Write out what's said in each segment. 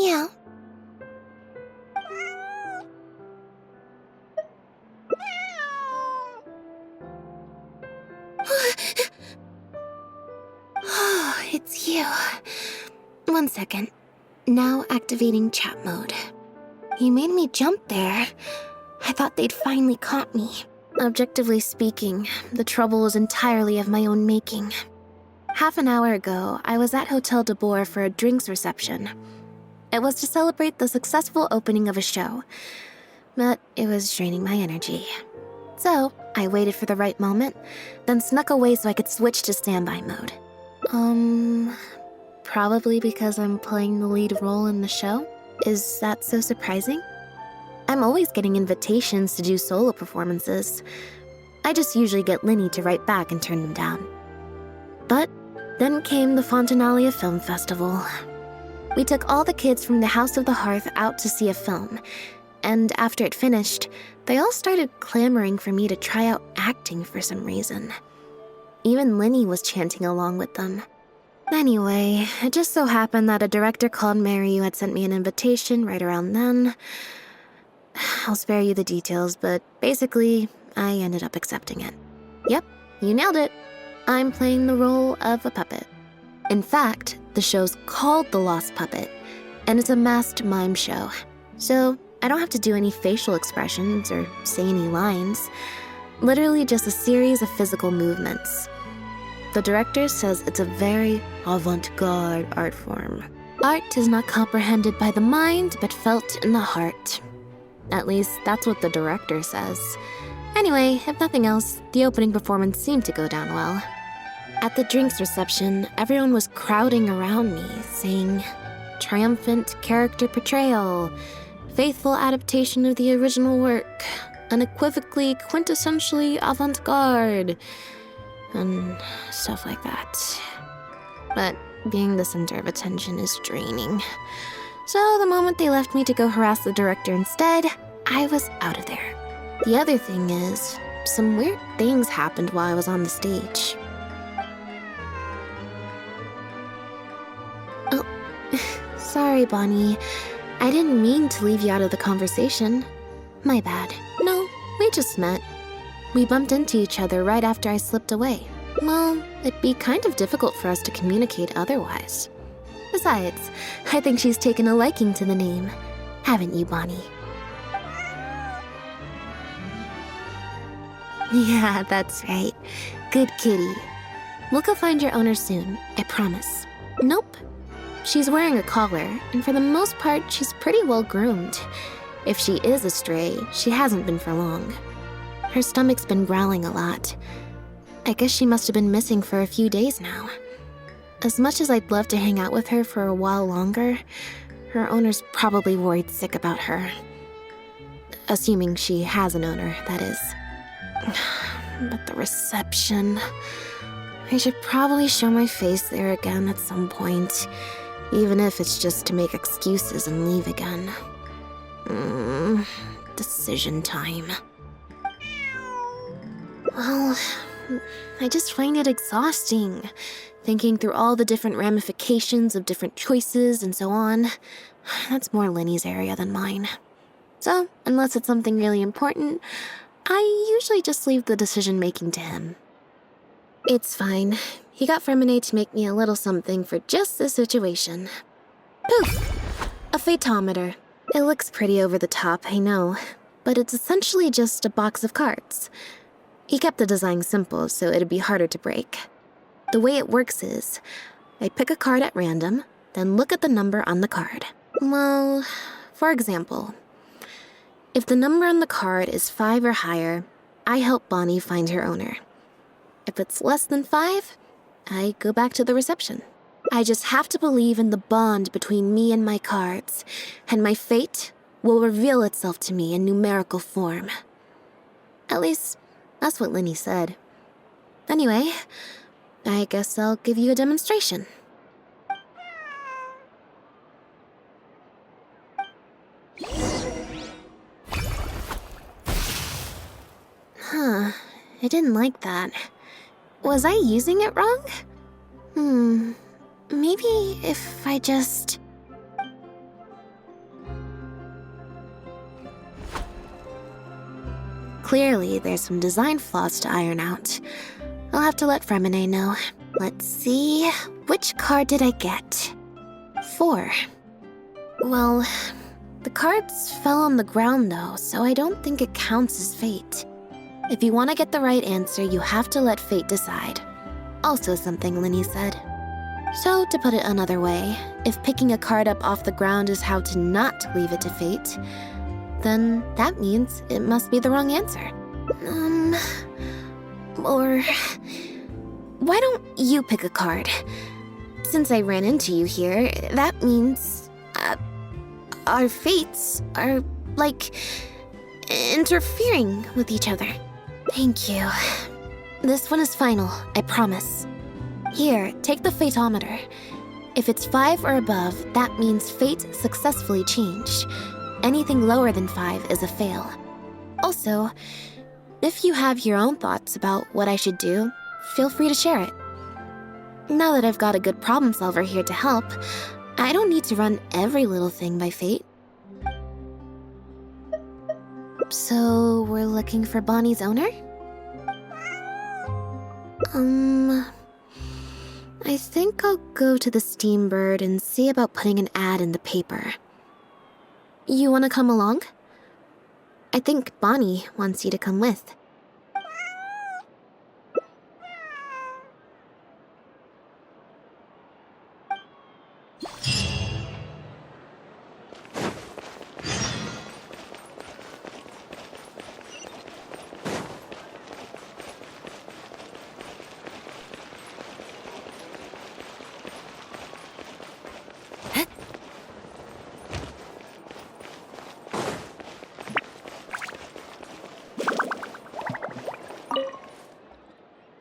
Meow. Oh, it's you. 1 second. Now activating chat mode. You made me jump there. I thought they'd finally caught me. Objectively speaking, the trouble was entirely of my own making. Half an hour ago, I was at Hotel de Boer for a drinks reception. It was to celebrate the successful opening of a show, but it was draining my energy. So, I waited for the right moment, then snuck away so I could switch to standby mode. Probably because I'm playing the lead role in the show? Is that so surprising? I'm always getting invitations to do solo performances. I just usually get Linny to write back and turn them down. But then came the Fontanalia Film Festival. We took all the kids from the House of the Hearth out to see a film, and after it finished, they all started clamoring for me to try out acting for some reason. Even Linny was chanting along with them. Anyway, it just so happened that a director called Mary had sent me an invitation right around then. I'll spare you the details, but basically, I ended up accepting it. Yep, you nailed it. I'm playing the role of a puppet. In fact, the show's called The Lost Puppet, and it's a masked mime show. So I don't have to do any facial expressions or say any lines. Literally just a series of physical movements. The director says it's a very avant-garde art form. Art is not comprehended by the mind, but felt in the heart. At least, that's what the director says. Anyway, if nothing else, the opening performance seemed to go down well. At the drinks reception, everyone was crowding around me, saying, "Triumphant character portrayal, faithful adaptation of the original work, unequivocally, quintessentially avant-garde," and stuff like that. But being the center of attention is draining. So the moment they left me to go harass the director instead, I was out of there. The other thing is, some weird things happened while I was on the stage. Oh, sorry, Bonnie. I didn't mean to leave you out of the conversation. My bad. No, we just met. We bumped into each other right after I slipped away. Well, it'd be kind of difficult for us to communicate otherwise. Besides, I think she's taken a liking to the name. Haven't you, Bonnie? Yeah, that's right. Good kitty. We'll go find your owner soon, I promise. Nope. She's wearing a collar, and for the most part, she's pretty well groomed. If she is a stray, she hasn't been for long. Her stomach's been growling a lot. I guess she must have been missing for a few days now. As much as I'd love to hang out with her for a while longer, her owner's probably worried sick about her. Assuming she has an owner, that is. But the reception... I should probably show my face there again at some point, even if it's just to make excuses and leave again. Decision time. Well, I just find it exhausting, thinking through all the different ramifications of different choices and so on. That's more Lenny's area than mine. So, unless it's something really important, I usually just leave the decision-making to him. It's fine. He got Fremonade to make me a little something for just this situation. Poof! A phaetometer. It looks pretty over the top, I know, but it's essentially just a box of cards. He kept the design simple, so it'd be harder to break. The way it works is, I pick a card at random, then look at the number on the card. Well, for example, if the number on the card is 5 or higher, I help Bonnie find her owner. If it's less than 5, I go back to the reception. I just have to believe in the bond between me and my cards, and my fate will reveal itself to me in numerical form. At least, that's what Linny said. Anyway, I guess I'll give you a demonstration. Huh, I didn't like that. Was I using it wrong? Maybe if I just... Clearly, there's some design flaws to iron out. I'll have to let Fremine know. Let's see, which card did I get? 4. Well, the cards fell on the ground though, so I don't think it counts as fate. If you want to get the right answer, you have to let fate decide. Also something Linny said. So, to put it another way, if picking a card up off the ground is how to not leave it to fate, then that means it must be the wrong answer. Or why don't you pick a card? Since I ran into you here, that means our fates are, like, interfering with each other. Thank you. This one is final, I promise. Here, take the Fatometer. If it's 5 or above, that means fate successfully changed. Anything lower than 5 is a fail. Also, if you have your own thoughts about what I should do, feel free to share it. Now that I've got a good problem solver here to help, I don't need to run every little thing by fate. So, we're looking for Bonnie's owner? I think I'll go to the Steambird and see about putting an ad in the paper. You want to come along? I think Bonnie wants you to come with.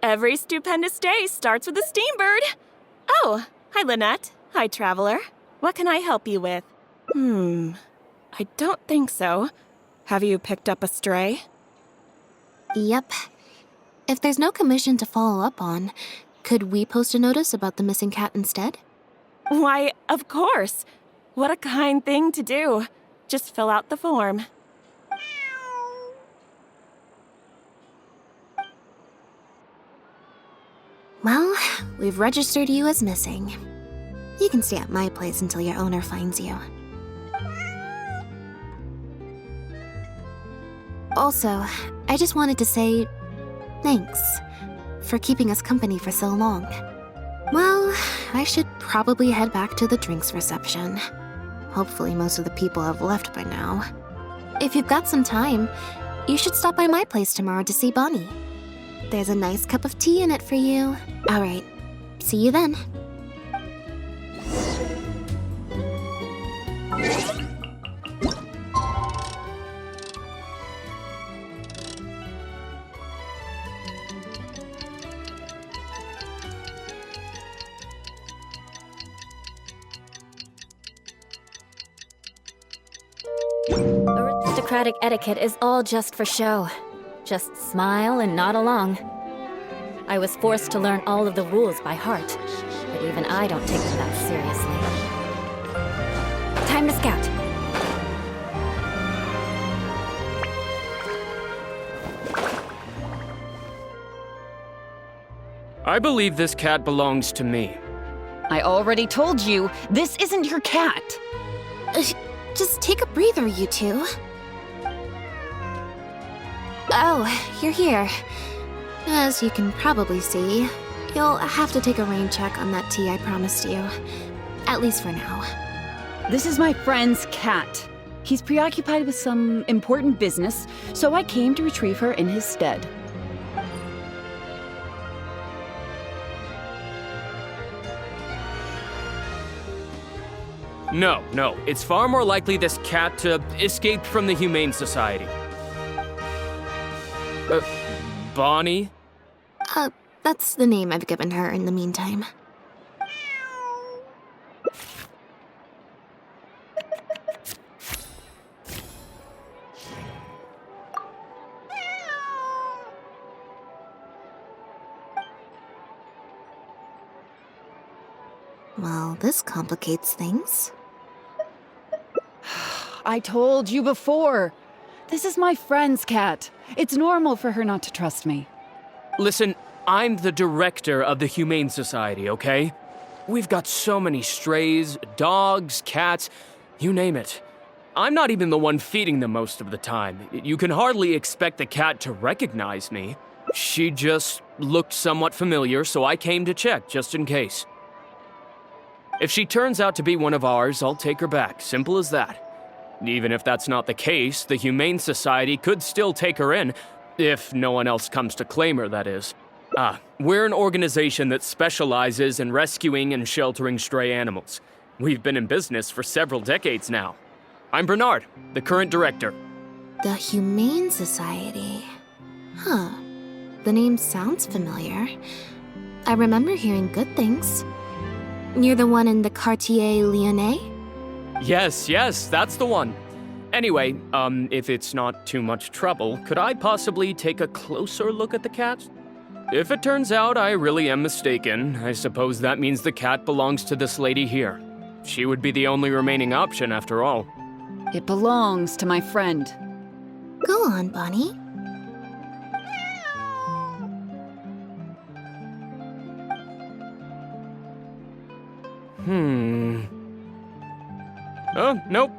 Every stupendous day starts with a Steambird. Oh, hi Lynette. Hi Traveler. What can I help you with? I don't think so. Have you picked up a stray? Yep. If there's no commission to follow up on, could we post a notice about the missing cat instead? Why, of course. What a kind thing to do. Just fill out the form. Well, we've registered you as missing. You can stay at my place until your owner finds you. Also, I just wanted to say thanks for keeping us company for so long. Well, I should probably head back to the drinks reception. Hopefully most of the people have left by now. If you've got some time, you should stop by my place tomorrow to see Bonnie. There's a nice cup of tea in it for you. All right, see you then. Aristocratic etiquette is all just for show. Just smile and nod along. I was forced to learn all of the rules by heart, but even I don't take them that seriously. Time to scout. I believe this cat belongs to me. I already told you, this isn't your cat. Just take a breather, you two. Oh, you're here. As you can probably see, you'll have to take a rain check on that tea I promised you. At least for now. This is my friend's cat. He's preoccupied with some important business, so I came to retrieve her in his stead. No, it's far more likely this cat escaped from the Humane Society. Bonnie? That's the name I've given her in the meantime. Well, this complicates things. I told you before. This is my friend's cat. It's normal for her not to trust me. Listen, I'm the director of the Humane Society, okay? We've got so many strays, dogs, cats, you name it. I'm not even the one feeding them most of the time. You can hardly expect the cat to recognize me. She just looked somewhat familiar, so I came to check, just in case. If she turns out to be one of ours, I'll take her back. Simple as that. Even if that's not the case, the Humane Society could still take her in, if no one else comes to claim her, that is. We're an organization that specializes in rescuing and sheltering stray animals. We've been in business for several decades now. I'm Bernard, the current director. The Humane Society. Huh. The name sounds familiar. I remember hearing good things. You're the one in the Quartier Lyonnais? Yes, that's the one. Anyway, if it's not too much trouble, could I possibly take a closer look at the cat? If it turns out I really am mistaken, I suppose that means the cat belongs to this lady here. She would be the only remaining option after all. It belongs to my friend. Go on, Bonnie. Oh, nope.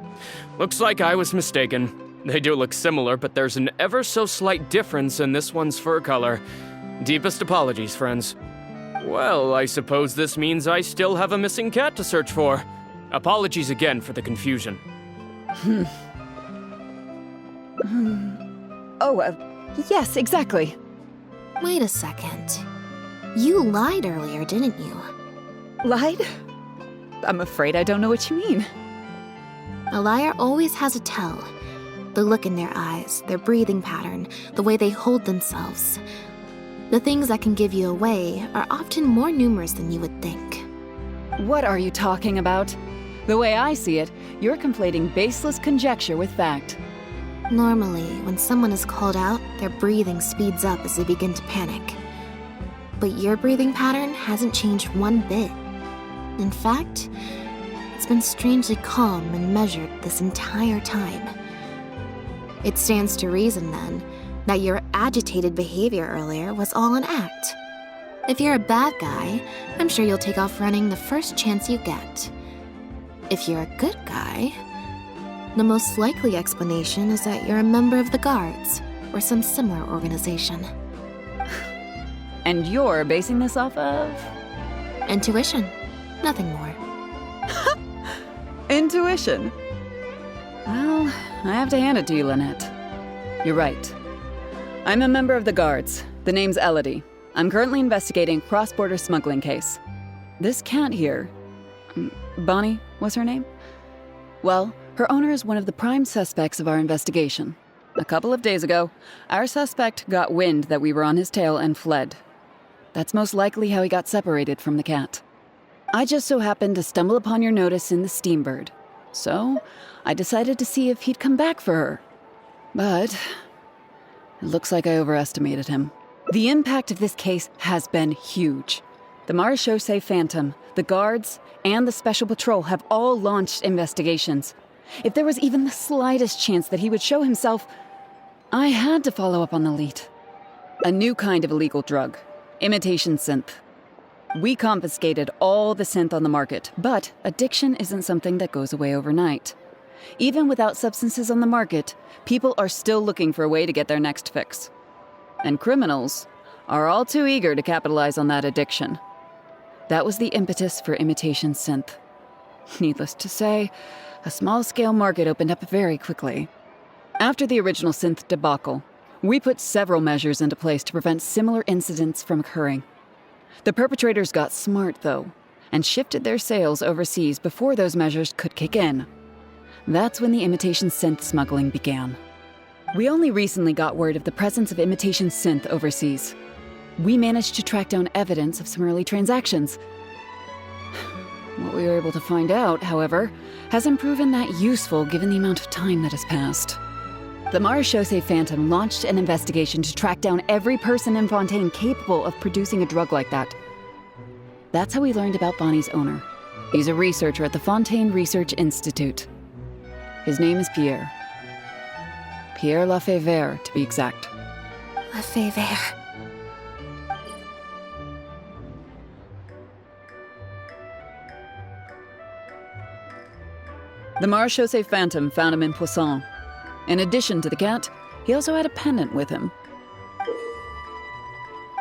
Looks like I was mistaken. They do look similar, but there's an ever so slight difference in this one's fur color. Deepest apologies, friends. Well, I suppose this means I still have a missing cat to search for. Apologies again for the confusion. Yes, exactly. Wait a second. You lied earlier, didn't you? Lied? I'm afraid I don't know what you mean. A liar always has a tell. The look in their eyes, their breathing pattern, the way they hold themselves. The things that can give you away are often more numerous than you would think. What are you talking about? The way I see it, you're conflating baseless conjecture with fact. Normally, when someone is called out, their breathing speeds up as they begin to panic. But your breathing pattern hasn't changed one bit. In fact, it's been strangely calm and measured this entire time. It stands to reason, then, that your agitated behavior earlier was all an act. If you're a bad guy, I'm sure you'll take off running the first chance you get. If you're a good guy, the most likely explanation is that you're a member of the Guards, or some similar organization. And you're basing this off of? Intuition. Nothing more. Intuition. Well, I have to hand it to you, Lynette. You're right. I'm a member of the Guards. The name's Elodie. I'm currently investigating a cross-border smuggling case. This cat here, Bonnie was her name? Well, her owner is one of the prime suspects of our investigation. A couple of days ago, our suspect got wind that we were on his tail and fled. That's most likely how he got separated from the cat. I just so happened to stumble upon your notice in the Steambird. So, I decided to see if he'd come back for her. But it looks like I overestimated him. The impact of this case has been huge. The Marechaussee Phantom, the Guards, and the Special Patrol have all launched investigations. If there was even the slightest chance that he would show himself, I had to follow up on the lead. A new kind of illegal drug, imitation synth. We confiscated all the synth on the market, but addiction isn't something that goes away overnight. Even without substances on the market, people are still looking for a way to get their next fix. And criminals are all too eager to capitalize on that addiction. That was the impetus for imitation synth. Needless to say, a small-scale market opened up very quickly. After the original synth debacle, we put several measures into place to prevent similar incidents from occurring. The perpetrators got smart, though, and shifted their sales overseas before those measures could kick in. That's when the imitation synth smuggling began. We only recently got word of the presence of imitation synth overseas. We managed to track down evidence of some early transactions. What we were able to find out, however, hasn't proven that useful given the amount of time that has passed. The Marechaussee Phantom launched an investigation to track down every person in Fontaine capable of producing a drug like that. That's how we learned about Bonnie's owner. He's a researcher at the Fontaine Research Institute. His name is Pierre. Pierre Lefebvre, to be exact. Lefebvre. The Marechaussee Phantom found him in Poisson. In addition to the cat, he also had a pendant with him.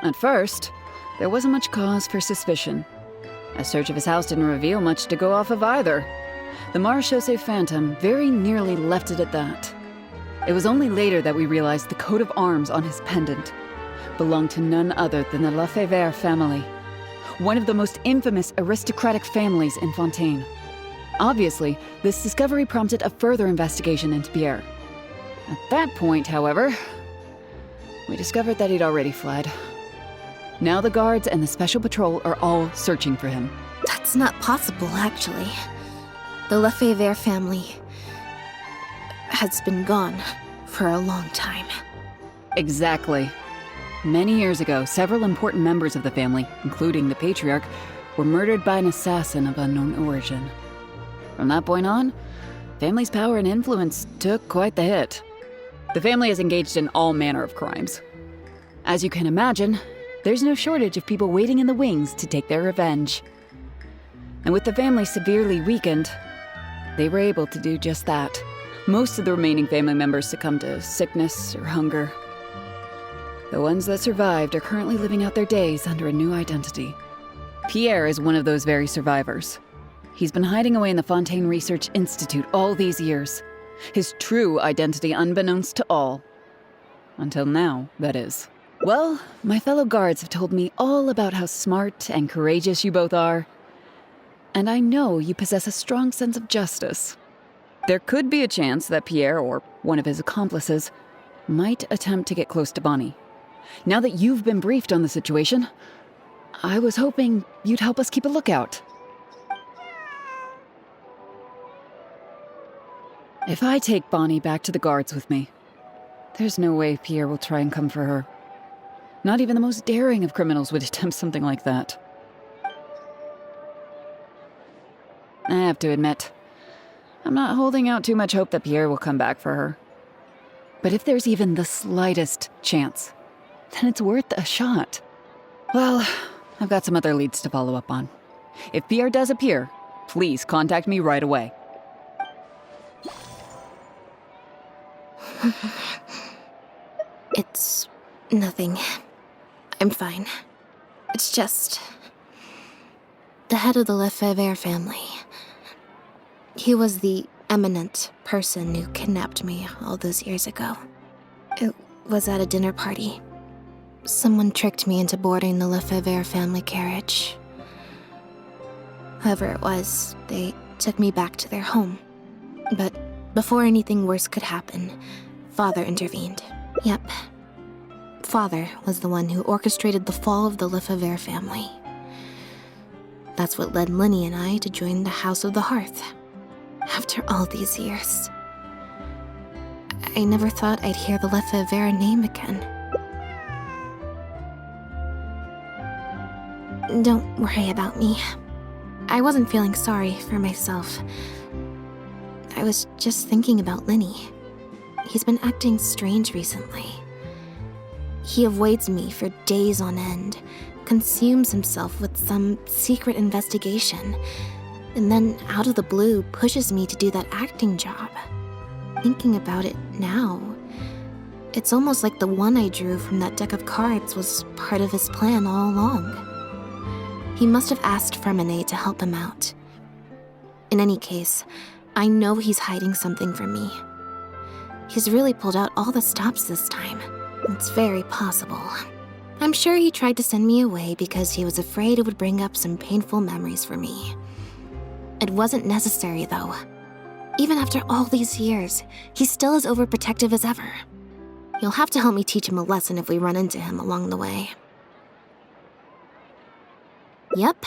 At first, there wasn't much cause for suspicion. A search of his house didn't reveal much to go off of either. The Marechaussee Phantom very nearly left it at that. It was only later that we realized the coat of arms on his pendant belonged to none other than the Lefebvre family, one of the most infamous aristocratic families in Fontaine. Obviously, this discovery prompted a further investigation into Pierre. At that point, however, we discovered that he'd already fled. Now the guards and the special patrol are all searching for him. That's not possible, actually. The Lefebvre family has been gone for a long time. Exactly. Many years ago, several important members of the family, including the patriarch, were murdered by an assassin of unknown origin. From that point on, family's power and influence took quite the hit. The family is engaged in all manner of crimes. As you can imagine, there's no shortage of people waiting in the wings to take their revenge. And with the family severely weakened, they were able to do just that. Most of the remaining family members succumbed to sickness or hunger. The ones that survived are currently living out their days under a new identity. Pierre is one of those very survivors. He's been hiding away in the Fontaine Research Institute all these years. His true identity unbeknownst to all. Until now, that is. Well, my fellow guards have told me all about how smart and courageous you both are. And I know you possess a strong sense of justice. There could be a chance that Pierre, or one of his accomplices, might attempt to get close to Bonnie. Now that you've been briefed on the situation, I was hoping you'd help us keep a lookout. If I take Bonnie back to the guards with me, there's no way Pierre will try and come for her. Not even the most daring of criminals would attempt something like that. I have to admit, I'm not holding out too much hope that Pierre will come back for her. But if there's even the slightest chance, then it's worth a shot. Well, I've got some other leads to follow up on. If Pierre does appear, please contact me right away. It's nothing. I'm fine. It's just the head of the Lefebvre family. He was the eminent person who kidnapped me all those years ago. It was at a dinner party. Someone tricked me into boarding the Lefebvre family carriage. Whoever it was, they took me back to their home. But before anything worse could happen, Father intervened. Yep. Father was the one who orchestrated the fall of the Lefebvre family. That's what led Linny and I to join the House of the Hearth. After all these years, I never thought I'd hear the Lefebvre name again. Don't worry about me. I wasn't feeling sorry for myself. I was just thinking about Linny. He's been acting strange recently. He avoids me for days on end, consumes himself with some secret investigation, and then out of the blue pushes me to do that acting job. Thinking about it now, it's almost like the one I drew from that deck of cards was part of his plan all along. He must have asked Fermanet to help him out. In any case, I know he's hiding something from me. He's really pulled out all the stops this time. It's very possible. I'm sure he tried to send me away because he was afraid it would bring up some painful memories for me. It wasn't necessary, though. Even after all these years, he's still as overprotective as ever. You'll have to help me teach him a lesson if we run into him along the way. Yep.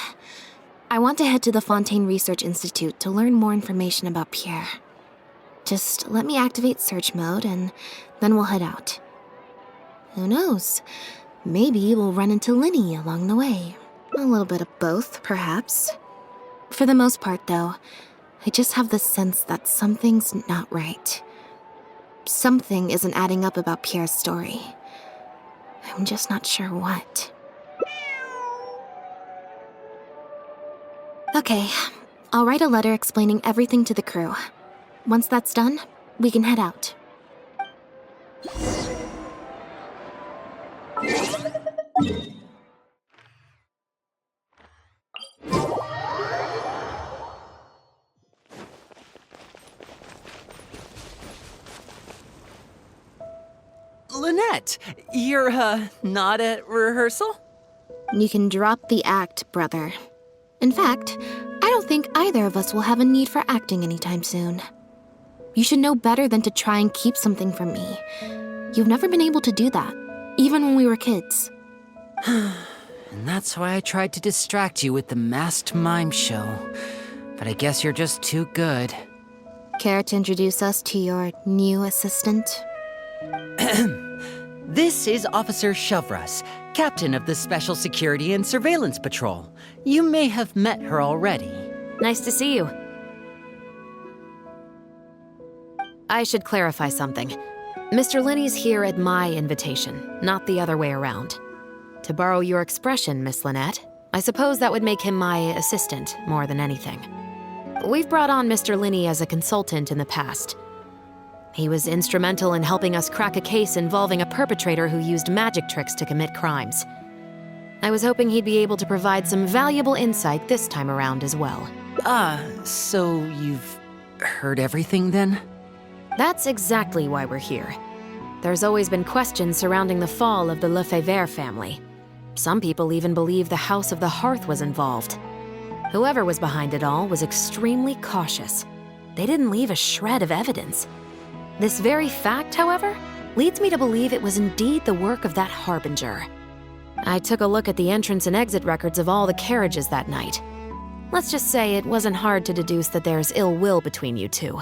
I want to head to the Fontaine Research Institute to learn more information about Pierre. Just let me activate search mode and then we'll head out. Who knows? Maybe we'll run into Linny along the way. A little bit of both, perhaps. For the most part, though, I just have the sense that something's not right. something isn't adding up about Pierre's story. I'm just not sure what. Okay, I'll write a letter explaining everything to the crew. Once that's done, we can head out. Lynette, you're, not at rehearsal? You can drop the act, brother. In fact, I don't think either of us will have a need for acting anytime soon. You should know better than to try and keep something from me. You've never been able to do that, even when we were kids. And that's why I tried to distract you with the masked mime show. But I guess you're just too good. Care to introduce us to your new assistant? This is Officer Shovras, captain of the Special Security and Surveillance Patrol. You may have met her already. Nice to see you. I should clarify something. Mr. Linney's here at my invitation, not the other way around. To borrow your expression, Miss Lynette, I suppose that would make him my assistant more than anything. We've brought on Mr. Linney as a consultant in the past. He was instrumental in helping us crack a case involving a perpetrator who used magic tricks to commit crimes. I was hoping he'd be able to provide some valuable insight this time around as well. So you've heard everything then? That's exactly why we're here. There's always been questions surrounding the fall of the Lefebvre family. Some people even believe the House of the Hearth was involved. Whoever was behind it all was extremely cautious. They didn't leave a shred of evidence. This very fact, however, leads me to believe it was indeed the work of that harbinger. I took a look at the entrance and exit records of all the carriages that night. Let's just say it wasn't hard to deduce that there's ill will between you two.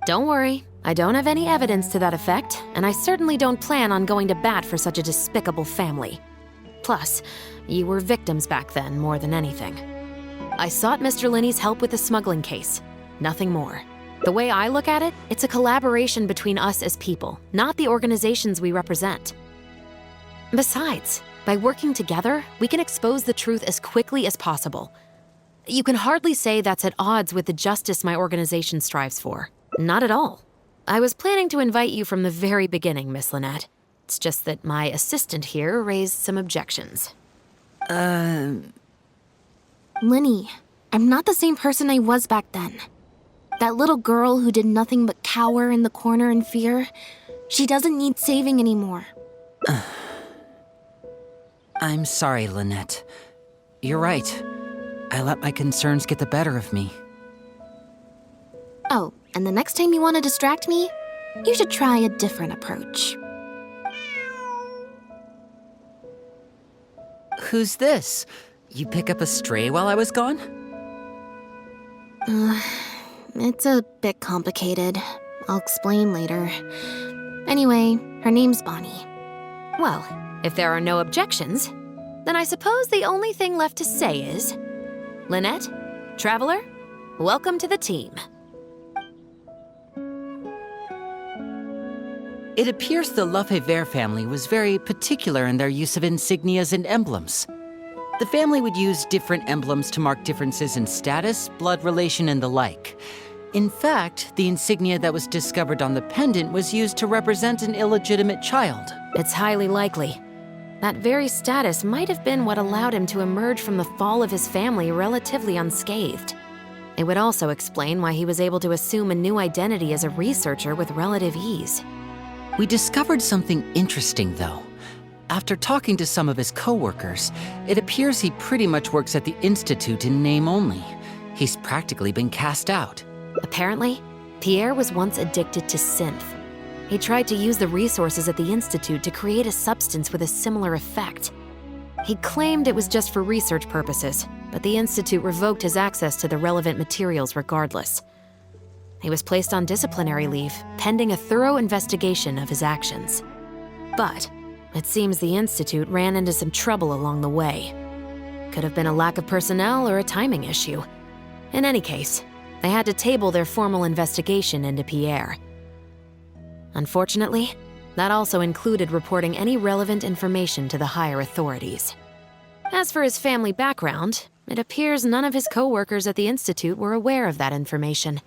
Don't worry, I don't have any evidence to that effect, and I certainly don't plan on going to bat for such a despicable family. Plus, you were victims back then more than anything. I sought Mr. Linney's help with the smuggling case. Nothing more. The way I look at it, it's a collaboration between us as people, not the organizations we represent. Besides, by working together, we can expose the truth as quickly as possible. You can hardly say that's at odds with the justice my organization strives for. Not at all. I was planning to invite you from the very beginning, Miss Lynette. It's just that my assistant here raised some objections. Linny, I'm not the same person I was back then. That little girl who did nothing but cower in the corner in fear, she doesn't need saving anymore. I'm sorry, Lynette. You're right. I let my concerns get the better of me. Oh, and the next time you want to distract me, you should try a different approach. Who's this? You pick up a stray while I was gone? It's a bit complicated. I'll explain later. Anyway, her name's Bonnie. Well, if there are no objections, then I suppose the only thing left to say is, Lynette, Traveler, welcome to the team. It appears the Lefebvre family was very particular in their use of insignias and emblems. The family would use different emblems to mark differences in status, blood relation, and the like. In fact, the insignia that was discovered on the pendant was used to represent an illegitimate child. It's highly likely. That very status might have been what allowed him to emerge from the fall of his family relatively unscathed. It would also explain why he was able to assume a new identity as a researcher with relative ease. We discovered something interesting, though. After talking to some of his co-workers, it appears he pretty much works at the Institute in name only. He's practically been cast out. Apparently, Pierre was once addicted to synth. He tried to use the resources at the Institute to create a substance with a similar effect. He claimed it was just for research purposes, but the Institute revoked his access to the relevant materials regardless. He was placed on disciplinary leave, pending a thorough investigation of his actions. But it seems the Institute ran into some trouble along the way. Could have been a lack of personnel or a timing issue. In any case, they had to table their formal investigation into Pierre. Unfortunately, that also included reporting any relevant information to the higher authorities. As for his family background, it appears none of his co-workers at the Institute were aware of that information.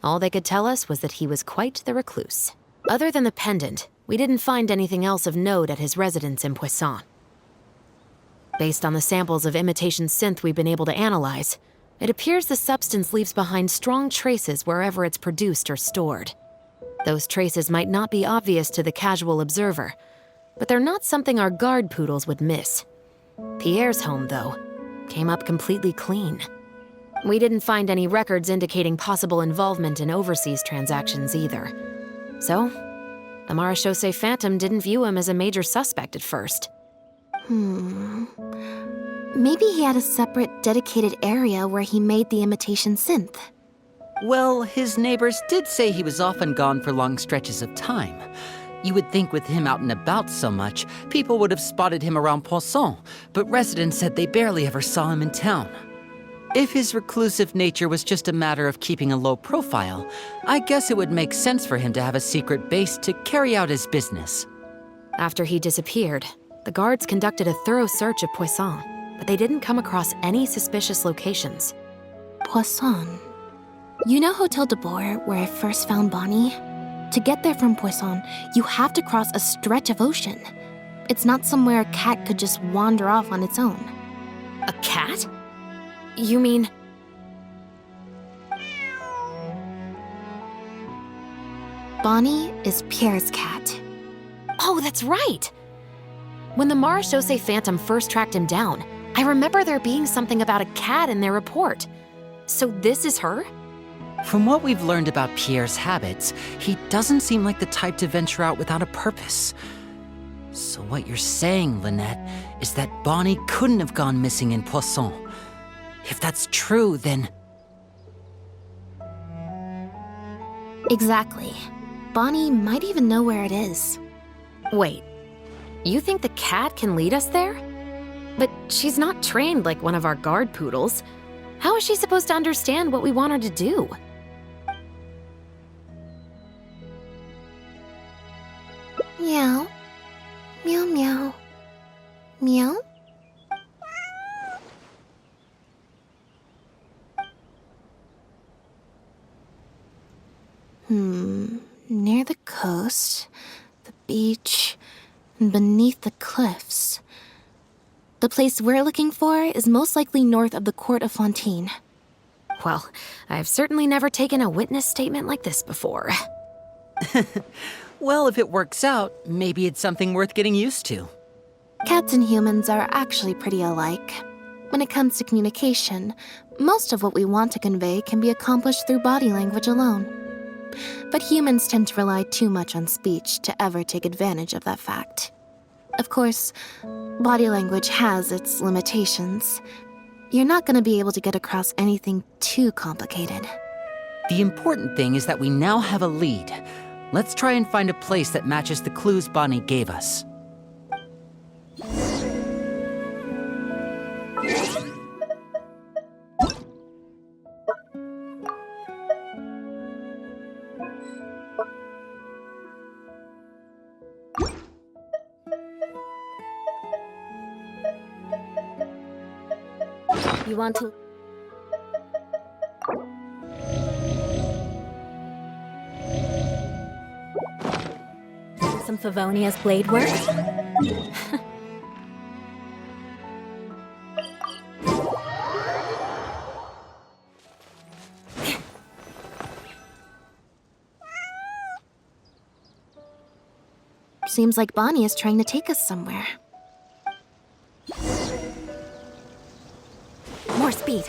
All they could tell us was that he was quite the recluse. Other than the pendant, we didn't find anything else of note at his residence in Poisson. Based on the samples of imitation synth we've been able to analyze, it appears the substance leaves behind strong traces wherever it's produced or stored. Those traces might not be obvious to the casual observer, but they're not something our guard poodles would miss. Pierre's home, though, came up completely clean. We didn't find any records indicating possible involvement in overseas transactions either. So, the Marechaussee Phantom didn't view him as a major suspect at first. Maybe he had a separate, dedicated area where he made the imitation synth. Well, his neighbors did say he was often gone for long stretches of time. You would think with him out and about so much, people would have spotted him around Poisson, but residents said they barely ever saw him in town. If his reclusive nature was just a matter of keeping a low profile, I guess it would make sense for him to have a secret base to carry out his business. After he disappeared, the guards conducted a thorough search of Poisson, but they didn't come across any suspicious locations. Poisson. You know Hotel de Boer, where I first found Bonnie? To get there from Poisson, you have to cross a stretch of ocean. It's not somewhere a cat could just wander off on its own. A cat? You mean... Bonnie is Pierre's cat. Oh, that's right! When the Marechaussee Phantom first tracked him down, I remember there being something about a cat in their report. So this is her? From what we've learned about Pierre's habits, he doesn't seem like the type to venture out without a purpose. So what you're saying, Lynette, is that Bonnie couldn't have gone missing in Poisson. If that's true, then... Exactly. Bonnie might even know where it is. Wait, you think the cat can lead us there? But she's not trained like one of our guard poodles. How is she supposed to understand what we want her to do? Meow. Meow meow. Meow? Near the coast, the beach, and beneath the cliffs. The place we're looking for is most likely north of the Court of Fontaine. Well, I've certainly never taken a witness statement like this before. Well, if it works out, maybe it's something worth getting used to. Cats and humans are actually pretty alike. When it comes to communication, most of what we want to convey can be accomplished through body language alone. But humans tend to rely too much on speech to ever take advantage of that fact. Of course, body language has its limitations. You're not going to be able to get across anything too complicated. The important thing is that we now have a lead. Let's try and find a place that matches the clues Bonnie gave us. You want to... Some Favonia's blade work? Seems like Bonnie is trying to take us somewhere. More speed.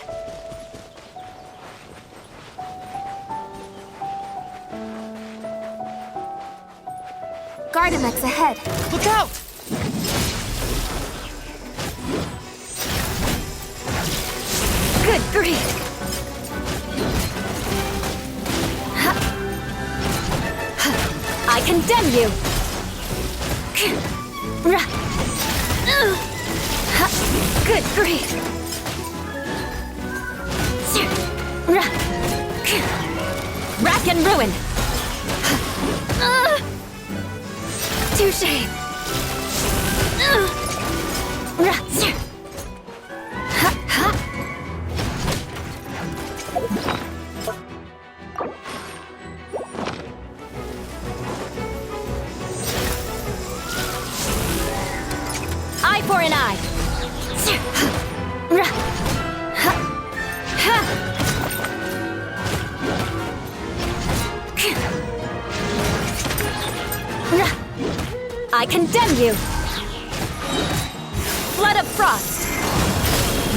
Gardamex ahead. Look out! Good grief! I condemn you! Good grief! Rack and ruin! Touché! Eye for an eye! I condemn you! Flood of frost!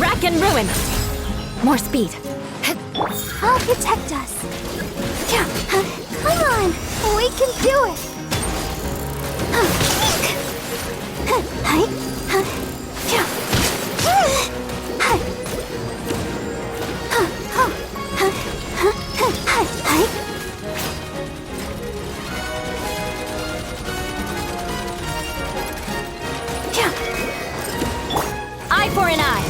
Rack and ruin! More speed. I'll protect us. Come on, we can do it. Eye for an eye!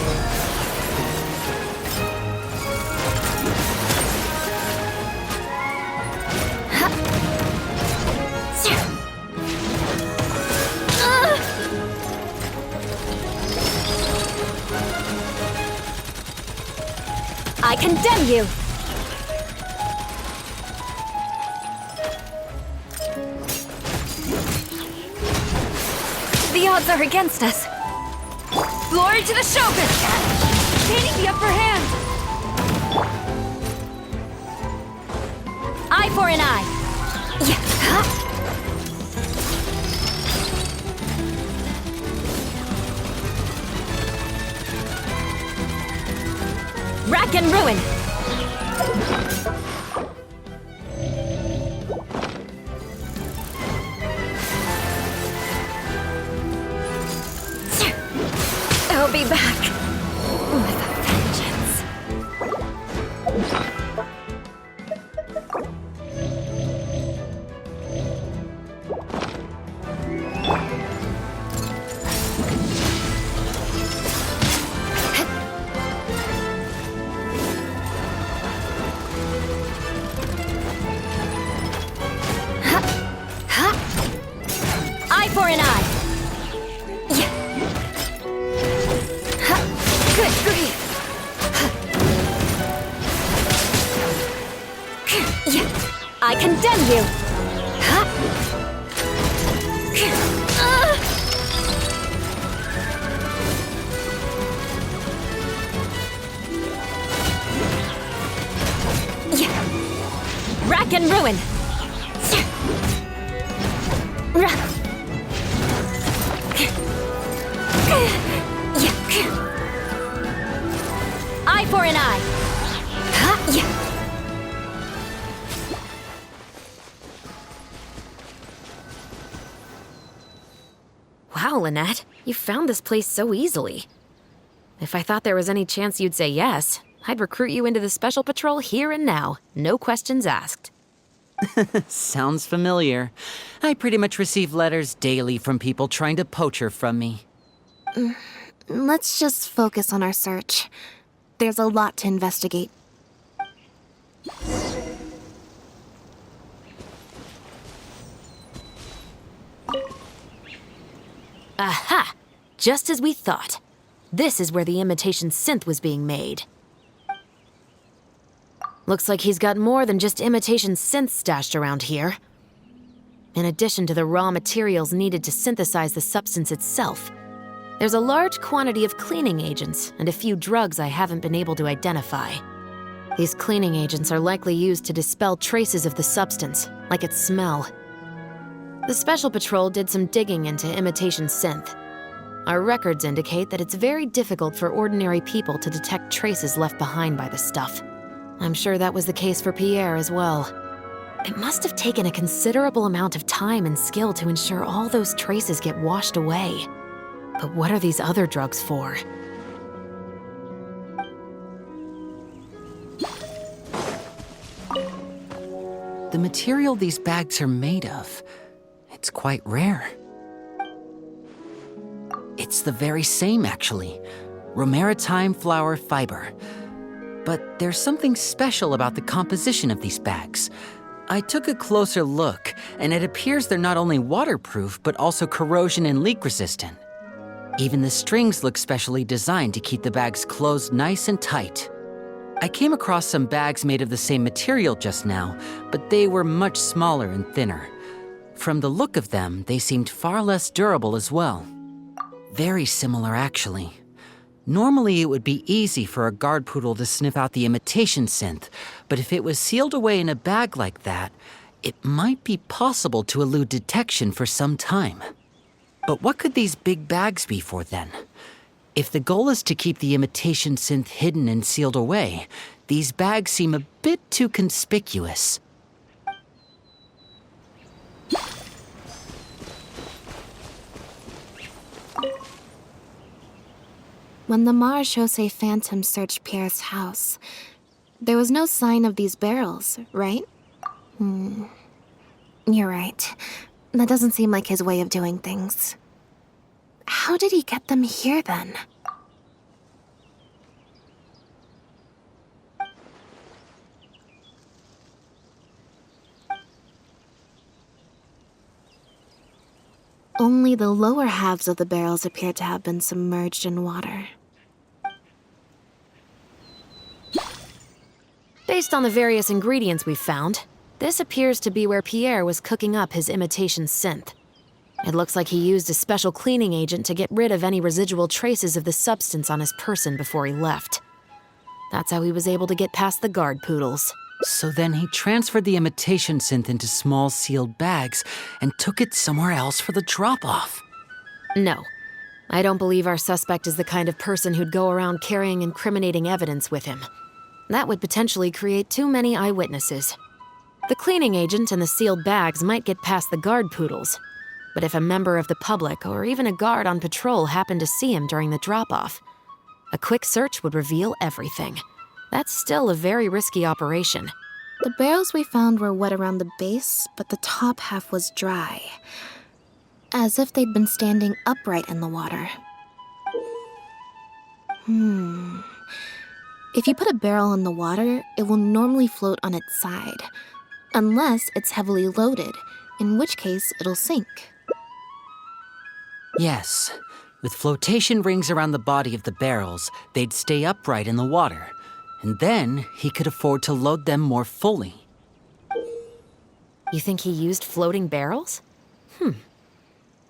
I condemn you! The odds are against us. Glory to the Shogun! Gaining the upper hand! Eye for an eye! Yeah. Rack and ruin! I'll be back with a vengeance. Eye for an eye. Good grief! I condemn you! Rack and ruin! Eye for an eye! Wow, Lynette, you found this place so easily. If I thought there was any chance you'd say yes, I'd recruit you into the Special Patrol here and now, no questions asked. Sounds familiar. I pretty much receive letters daily from people trying to poach her from me. Let's just focus on our search. There's a lot to investigate. Aha! Just as we thought. This is where the imitation synth was being made. Looks like he's got more than just imitation synths stashed around here. In addition to the raw materials needed to synthesize the substance itself, there's a large quantity of cleaning agents and a few drugs I haven't been able to identify. These cleaning agents are likely used to dispel traces of the substance, like its smell. The Special Patrol did some digging into imitation synth. Our records indicate that it's very difficult for ordinary people to detect traces left behind by the stuff. I'm sure that was the case for Pierre as well. It must have taken a considerable amount of time and skill to ensure all those traces get washed away. But what are these other drugs for? The material these bags are made of, it's quite rare. It's the very same, actually. Romaritime flower fiber. But there's something special about the composition of these bags. I took a closer look, and it appears they're not only waterproof, but also corrosion and leak resistant. Even the strings look specially designed to keep the bags closed nice and tight. I came across some bags made of the same material just now, but they were much smaller and thinner. From the look of them, they seemed far less durable as well. Very similar, actually. Normally, it would be easy for a guard poodle to sniff out the imitation synth, but if it was sealed away in a bag like that, it might be possible to elude detection for some time. But what could these big bags be for then? If the goal is to keep the imitation synth hidden and sealed away, these bags seem a bit too conspicuous. When the Marechaussee Phantom searched Pierre's house, there was no sign of these barrels, right? You're right. That doesn't seem like his way of doing things. How did he get them here, then? Only the lower halves of the barrels appear to have been submerged in water. Based on the various ingredients we've found, this appears to be where Pierre was cooking up his imitation synth. It looks like he used a special cleaning agent to get rid of any residual traces of the substance on his person before he left. That's how he was able to get past the guard poodles. So then he transferred the imitation synth into small sealed bags and took it somewhere else for the drop-off. No. I don't believe our suspect is the kind of person who'd go around carrying incriminating evidence with him. That would potentially create too many eyewitnesses. The cleaning agent and the sealed bags might get past the guard poodles, but if a member of the public or even a guard on patrol happened to see him during the drop-off, a quick search would reveal everything. That's still a very risky operation. The barrels we found were wet around the base, but the top half was dry. As if they'd been standing upright in the water. If you put a barrel in the water, it will normally float on its side. Unless it's heavily loaded, in which case it'll sink. Yes. With flotation rings around the body of the barrels, they'd stay upright in the water. And then he could afford to load them more fully. You think he used floating barrels?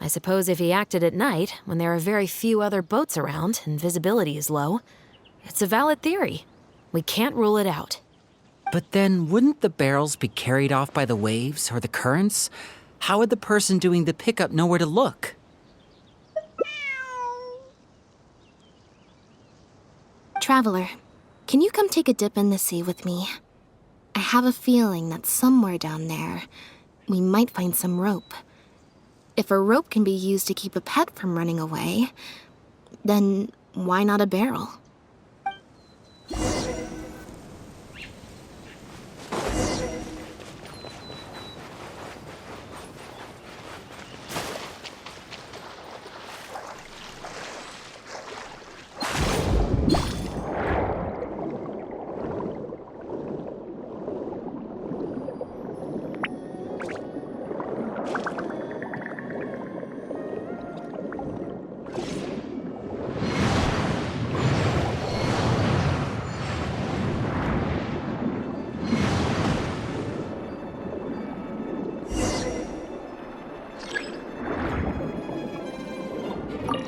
I suppose if he acted at night, when there are very few other boats around and visibility is low, it's a valid theory. We can't rule it out. But then, wouldn't the barrels be carried off by the waves or the currents? How would the person doing the pickup know where to look? Traveler, can you come take a dip in the sea with me? I have a feeling that somewhere down there, we might find some rope. If a rope can be used to keep a pet from running away, then why not a barrel?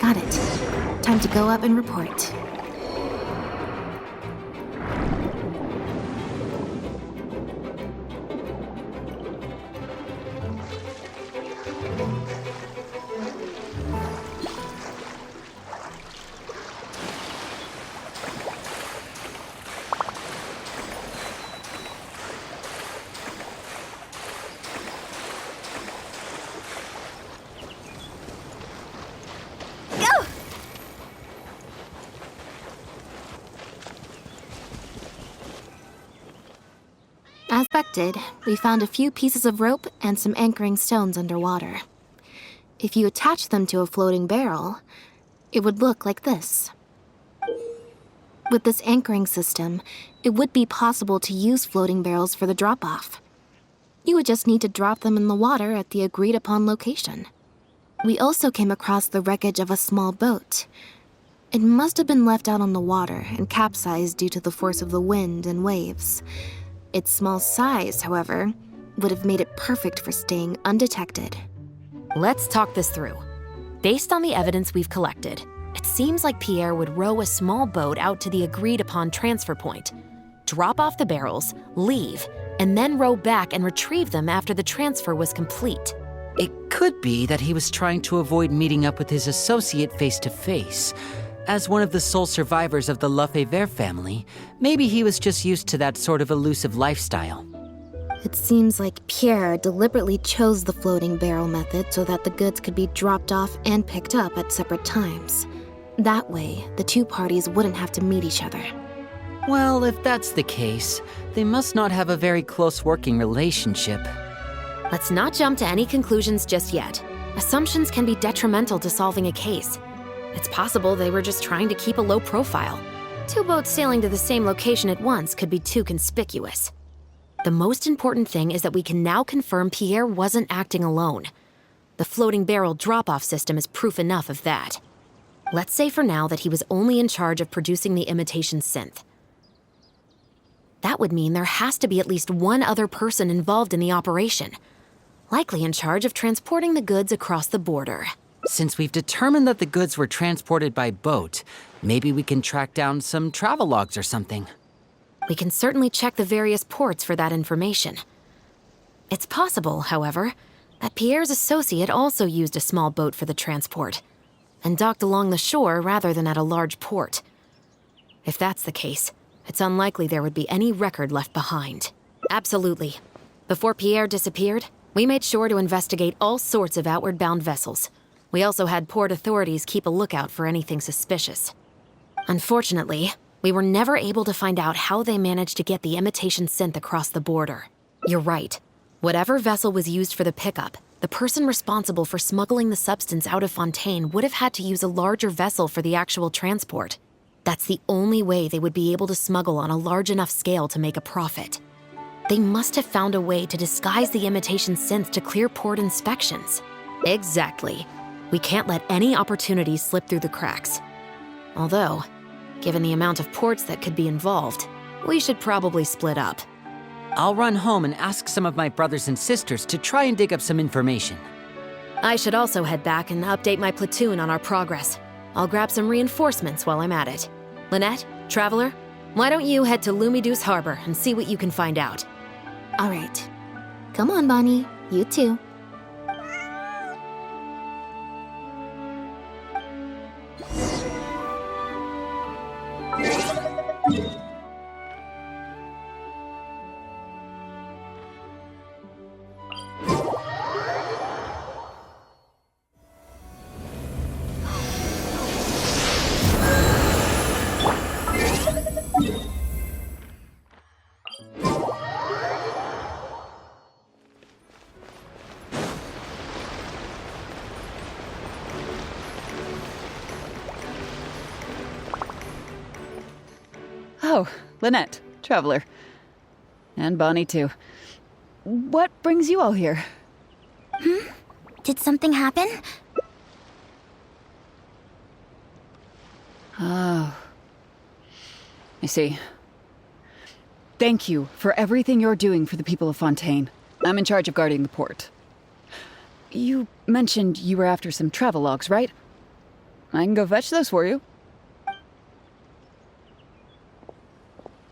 Got it. Time to go up and report. As expected, we found a few pieces of rope and some anchoring stones underwater. If you attach them to a floating barrel, it would look like this. With this anchoring system, it would be possible to use floating barrels for the drop-off. You would just need to drop them in the water at the agreed-upon location. We also came across the wreckage of a small boat. It must have been left out on the water and capsized due to the force of the wind and waves. Its small size, however, would have made it perfect for staying undetected. Let's talk this through. Based on the evidence we've collected, it seems like Pierre would row a small boat out to the agreed-upon transfer point, drop off the barrels, leave, and then row back and retrieve them after the transfer was complete. It could be that he was trying to avoid meeting up with his associate face-to-face. As one of the sole survivors of the Lefebvre family, maybe he was just used to that sort of elusive lifestyle. It seems like Pierre deliberately chose the floating barrel method so that the goods could be dropped off and picked up at separate times. That way, the two parties wouldn't have to meet each other. Well, if that's the case, they must not have a very close working relationship. Let's not jump to any conclusions just yet. Assumptions can be detrimental to solving a case. It's possible they were just trying to keep a low profile. Two boats sailing to the same location at once could be too conspicuous. The most important thing is that we can now confirm Pierre wasn't acting alone. The floating barrel drop-off system is proof enough of that. Let's say for now that he was only in charge of producing the imitation synth. That would mean there has to be at least one other person involved in the operation, likely in charge of transporting the goods across the border. Since we've determined that the goods were transported by boat, maybe we can track down some travel logs or something. We can certainly check the various ports for that information. It's possible, however, that Pierre's associate also used a small boat for the transport and docked along the shore rather than at a large port. If that's the case, it's unlikely there would be any record left behind. Absolutely. Before Pierre disappeared, we made sure to investigate all sorts of outward-bound vessels. We also had port authorities keep a lookout for anything suspicious. Unfortunately, we were never able to find out how they managed to get the imitation synth across the border. You're right. Whatever vessel was used for the pickup, the person responsible for smuggling the substance out of Fontaine would have had to use a larger vessel for the actual transport. That's the only way they would be able to smuggle on a large enough scale to make a profit. They must have found a way to disguise the imitation synth to clear port inspections. Exactly. We can't let any opportunities slip through the cracks. Although, given the amount of ports that could be involved, we should probably split up. I'll run home and ask some of my brothers and sisters to try and dig up some information. I should also head back and update my platoon on our progress. I'll grab some reinforcements while I'm at it. Lynette, Traveler, why don't you head to Lumiduce Harbor and see what you can find out? All right. Come on, Bonnie. You too. Oh, Lynette, Traveler. And Bonnie, too. What brings you all here? Did something happen? Oh. I see. Thank you for everything you're doing for the people of Fontaine. I'm in charge of guarding the port. You mentioned you were after some travel logs, right? I can go fetch those for you.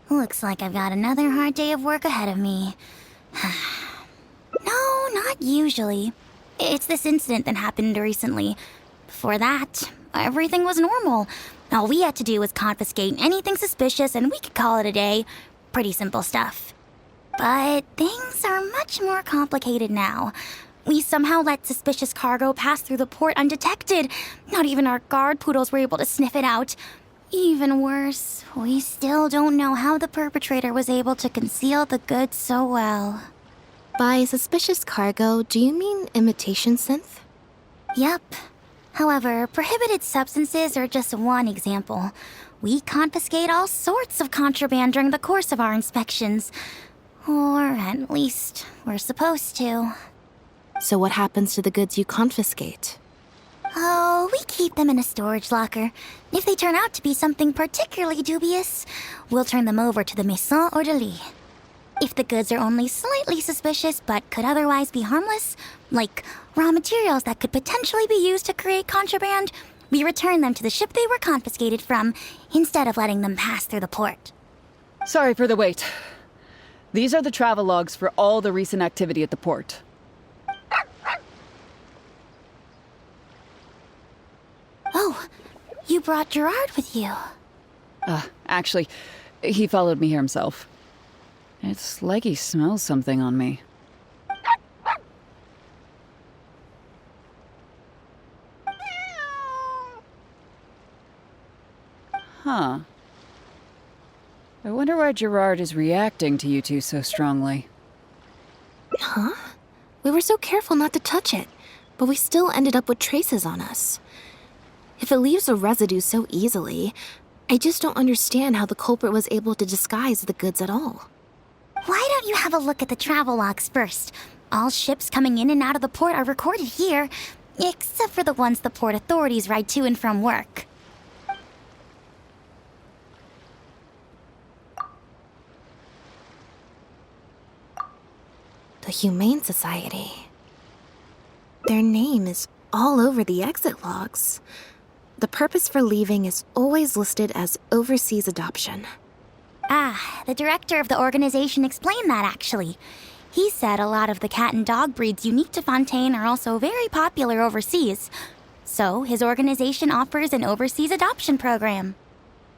Looks like I've got another hard day of work ahead of me. No, not usually. It's this incident that happened recently. Before that, everything was normal. All we had to do was confiscate anything suspicious and we could call it a day. Pretty simple stuff. But things are much more complicated now. We somehow let suspicious cargo pass through the port undetected. Not even our guard poodles were able to sniff it out. Even worse, we still don't know how the perpetrator was able to conceal the goods so well. By suspicious cargo, do you mean imitation synth? Yep. However, prohibited substances are just one example. We confiscate all sorts of contraband during the course of our inspections. Or at least, we're supposed to. So what happens to the goods you confiscate? Oh, we keep them in a storage locker. If they turn out to be something particularly dubious, we'll turn them over to the Maison Orderly. If the goods are only slightly suspicious but could otherwise be harmless, like raw materials that could potentially be used to create contraband, we return them to the ship they were confiscated from, instead of letting them pass through the port. Sorry for the wait. These are the travel logs for all the recent activity at the port. Oh, you brought Gerard with you. Actually, he followed me here himself. It's like he smells something on me. Huh. I wonder why Gerard is reacting to you two so strongly. Huh? We were so careful not to touch it, but we still ended up with traces on us. If it leaves a residue so easily, I just don't understand how the culprit was able to disguise the goods at all. Why don't you have a look at the travel logs first? All ships coming in and out of the port are recorded here, except for the ones the port authorities ride to and from work. The Humane Society. Their name is all over the exit logs. The purpose for leaving is always listed as overseas adoption. Ah, the director of the organization explained that, actually. He said a lot of the cat and dog breeds unique to Fontaine are also very popular overseas. So, his organization offers an overseas adoption program.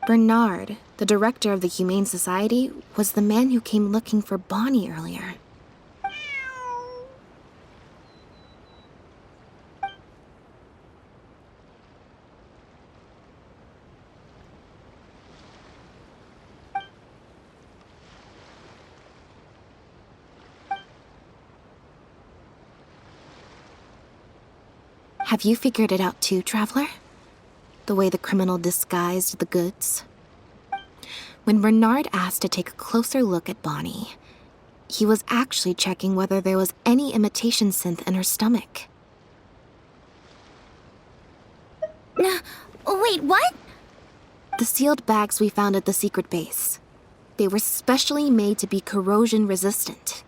Bernard, the director of the Humane Society, was the man who came looking for Bonnie earlier. Have you figured it out too, Traveler? The way the criminal disguised the goods? When Bernard asked to take a closer look at Bonnie, he was actually checking whether there was any imitation synth in her stomach. Wait, what? The sealed bags we found at the secret base. They were specially made to be corrosion resistant.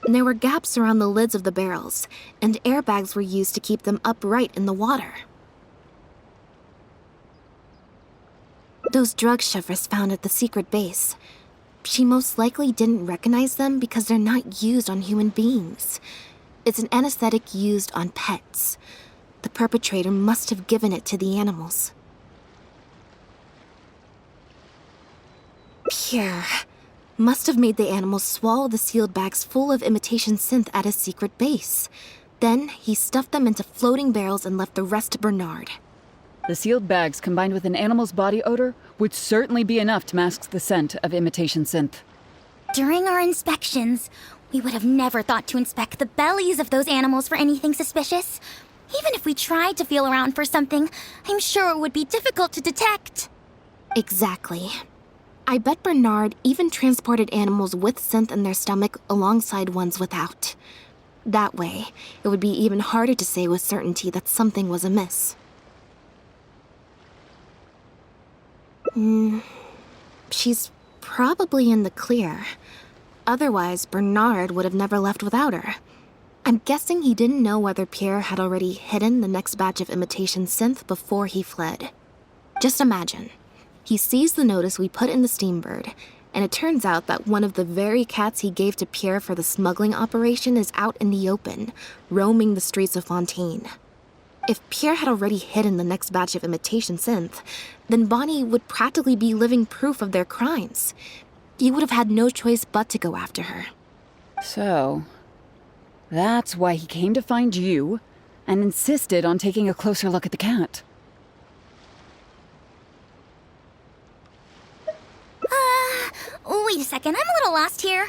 There were gaps around the lids of the barrels, and airbags were used to keep them upright in the water. Those drug shovers found at the secret base, she most likely didn't recognize them because they're not used on human beings. It's an anesthetic used on pets. The perpetrator must have given it to the animals. Pierre must have made the animals swallow the sealed bags full of imitation synth at his secret base. Then he stuffed them into floating barrels and left the rest to Bernard. The sealed bags combined with an animal's body odor would certainly be enough to mask the scent of imitation synth. During our inspections, we would have never thought to inspect the bellies of those animals for anything suspicious. Even if we tried to feel around for something, I'm sure it would be difficult to detect. Exactly. I bet Bernard even transported animals with synth in their stomach alongside ones without. That way, it would be even harder to say with certainty that something was amiss. She's probably in the clear. Otherwise, Bernard would have never left without her. I'm guessing he didn't know whether Pierre had already hidden the next batch of imitation synth before he fled. Just imagine. He sees the notice we put in the Steambird, and it turns out that one of the very cats he gave to Pierre for the smuggling operation is out in the open, roaming the streets of Fontaine. If Pierre had already hidden the next batch of imitation synth, then Bonnie would practically be living proof of their crimes. He would have had no choice but to go after her. So, that's why he came to find you and insisted on taking a closer look at the cat. Wait a second, I'm a little lost here.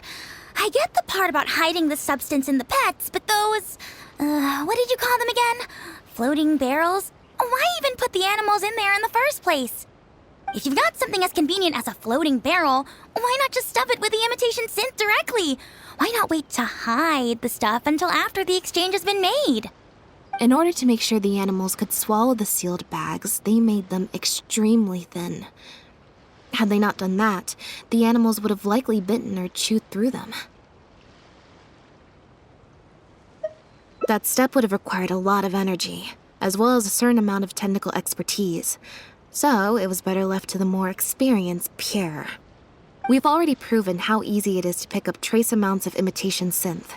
I get the part about hiding the substance in the pets, but those... what did you call them again? Floating barrels? Why even put the animals in there in the first place? If you've got something as convenient as a floating barrel, why not just stuff it with the imitation synth directly? Why not wait to hide the stuff until after the exchange has been made? In order to make sure the animals could swallow the sealed bags, they made them extremely thin. Had they not done that, the animals would have likely bitten or chewed through them. That step would have required a lot of energy, as well as a certain amount of technical expertise. So, it was better left to the more experienced Pierre. We've already proven how easy it is to pick up trace amounts of imitation synth,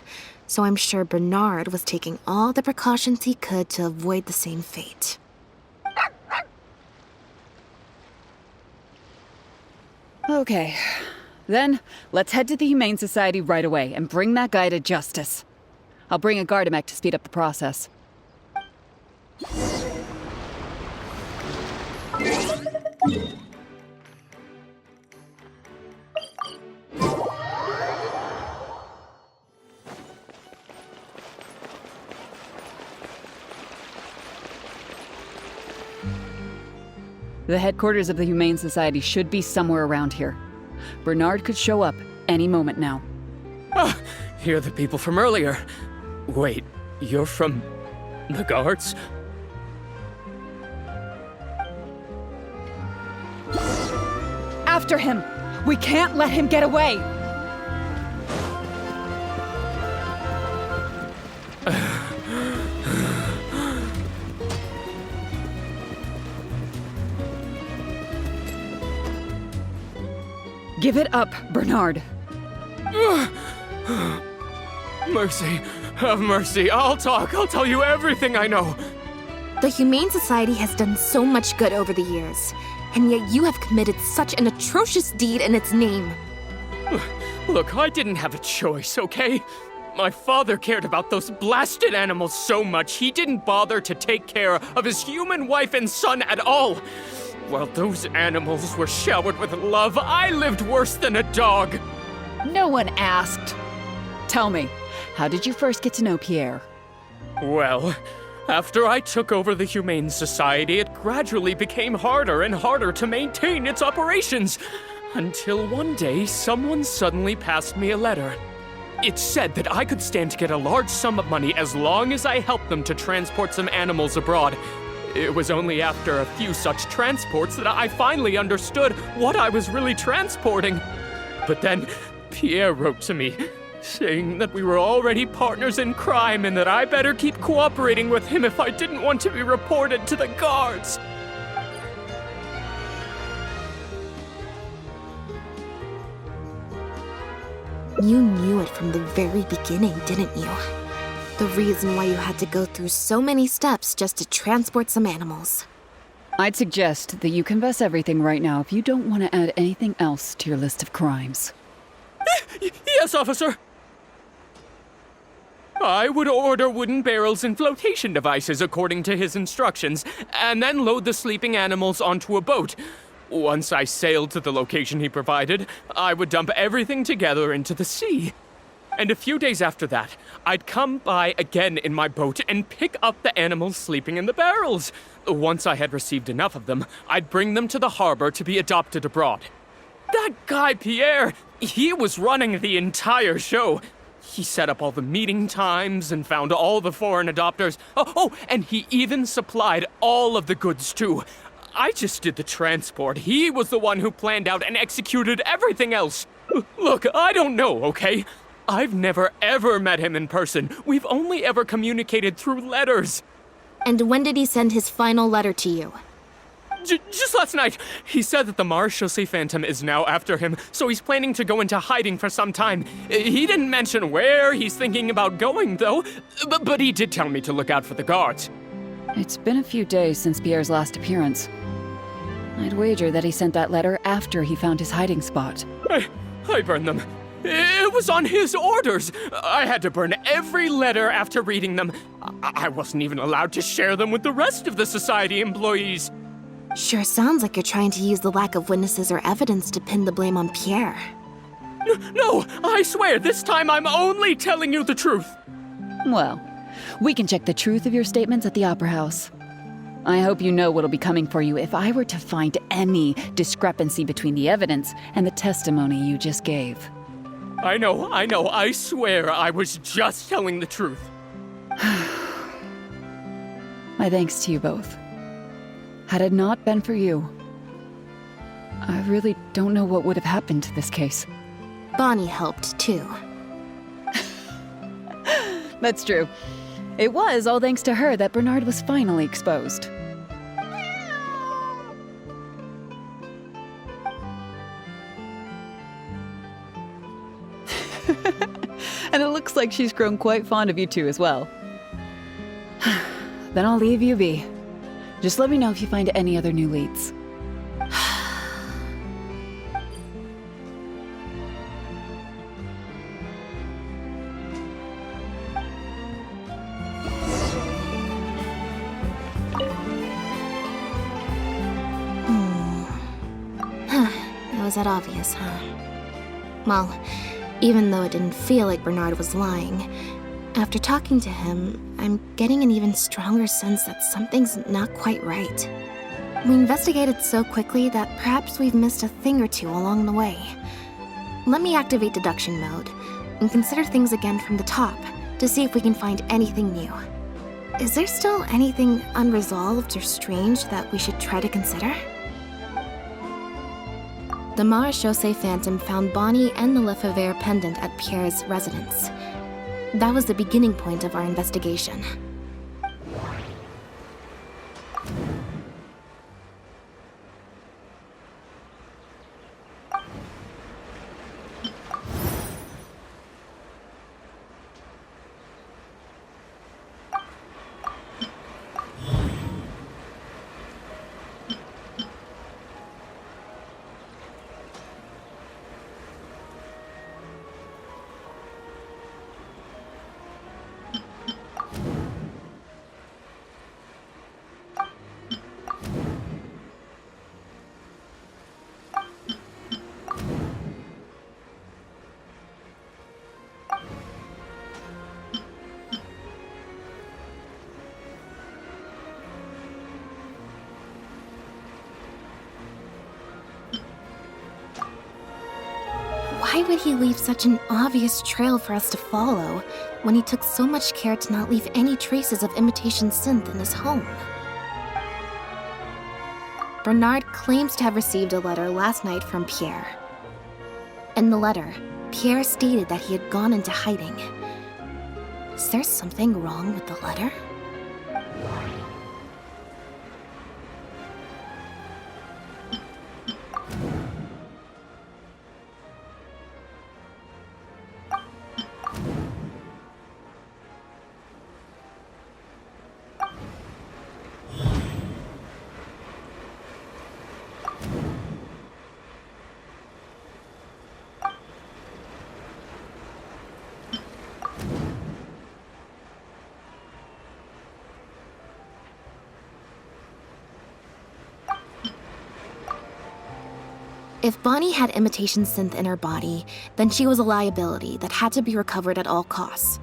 so I'm sure Bernard was taking all the precautions he could to avoid the same fate. Okay. Then, let's head to the Humane Society right away and bring that guy to justice. I'll bring a Gardamek to speed up the process. The headquarters of the Humane Society should be somewhere around here. Bernard could show up any moment now. Ah, you're the people from earlier. Wait, you're from the guards? After him! We can't let him get away! Give it up, Bernard. Mercy, have mercy. I'll talk. I'll tell you everything I know. The Humane Society has done so much good over the years, and yet you have committed such an atrocious deed in its name. Look, I didn't have a choice, okay? My father cared about those blasted animals so much, he didn't bother to take care of his human wife and son at all. While those animals were showered with love, I lived worse than a dog. No one asked. Tell me, how did you first get to know Pierre? Well, after I took over the Humane Society, it gradually became harder and harder to maintain its operations. Until one day, someone suddenly passed me a letter. It said that I could stand to get a large sum of money as long as I helped them to transport some animals abroad. It was only after a few such transports that I finally understood what I was really transporting. But then, Pierre wrote to me, saying that we were already partners in crime and that I better keep cooperating with him if I didn't want to be reported to the guards. You knew it from the very beginning, didn't you? The reason why you had to go through so many steps just to transport some animals. I'd suggest that you confess everything right now if you don't want to add anything else to your list of crimes. Yes, officer. I would order wooden barrels and flotation devices according to his instructions, and then load the sleeping animals onto a boat. Once I sailed to the location he provided, I would dump everything together into the sea. And a few days after that, I'd come by again in my boat and pick up the animals sleeping in the barrels. Once I had received enough of them, I'd bring them to the harbor to be adopted abroad. That guy, Pierre, he was running the entire show. He set up all the meeting times and found all the foreign adopters. Oh, and he even supplied all of the goods, too. I just did the transport. He was the one who planned out and executed everything else. Look, I don't know, okay? I've never ever met him in person. We've only ever communicated through letters. And when did he send his final letter to you? Just last night. He said that the Marechaussee Phantom is now after him, so he's planning to go into hiding for some time. He didn't mention where he's thinking about going, though, but he did tell me to look out for the guards. It's been a few days since Pierre's last appearance. I'd wager that he sent that letter after he found his hiding spot. I burned them. It was on his orders. I had to burn every letter after reading them. I wasn't even allowed to share them with the rest of the Society employees. Sure sounds like you're trying to use the lack of witnesses or evidence to pin the blame on Pierre. No, I swear, this time I'm only telling you the truth. Well, we can check the truth of your statements at the Opera House. I hope you know what'll be coming for you if I were to find any discrepancy between the evidence and the testimony you just gave. I know, I swear I was just telling the truth. My thanks to you both. Had it not been for you, I really don't know what would have happened to this case. Bonnie helped, too. That's true. It was all thanks to her that Bernard was finally exposed. And it looks like she's grown quite fond of you two as well. Then I'll leave you be. Just let me know if you find any other new leads. It was that obvious, huh? Well, even though it didn't feel like Bernard was lying, after talking to him, I'm getting an even stronger sense that something's not quite right. We investigated so quickly that perhaps we've missed a thing or two along the way. Let me activate deduction mode and consider things again from the top to see if we can find anything new. Is there still anything unresolved or strange that we should try to consider? The Marechaussee Phantom found Bonnie and the Lefebvre pendant at Pierre's residence. That was the beginning point of our investigation. Why would he leave such an obvious trail for us to follow when he took so much care to not leave any traces of imitation synth in his home? Bernard claims to have received a letter last night from Pierre. In the letter, Pierre stated that he had gone into hiding. Is there something wrong with the letter? If Bonnie had imitation synth in her body, then she was a liability that had to be recovered at all costs.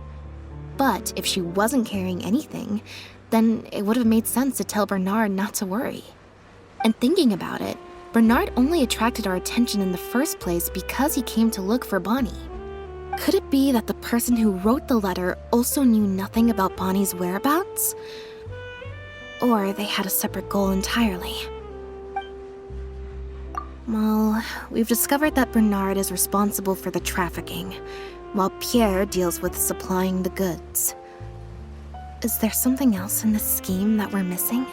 But if she wasn't carrying anything, then it would have made sense to tell Bernard not to worry. And thinking about it, Bernard only attracted our attention in the first place because he came to look for Bonnie. Could it be that the person who wrote the letter also knew nothing about Bonnie's whereabouts? Or they had a separate goal entirely? Well, we've discovered that Bernard is responsible for the trafficking, while Pierre deals with supplying the goods. Is there something else in this scheme that we're missing?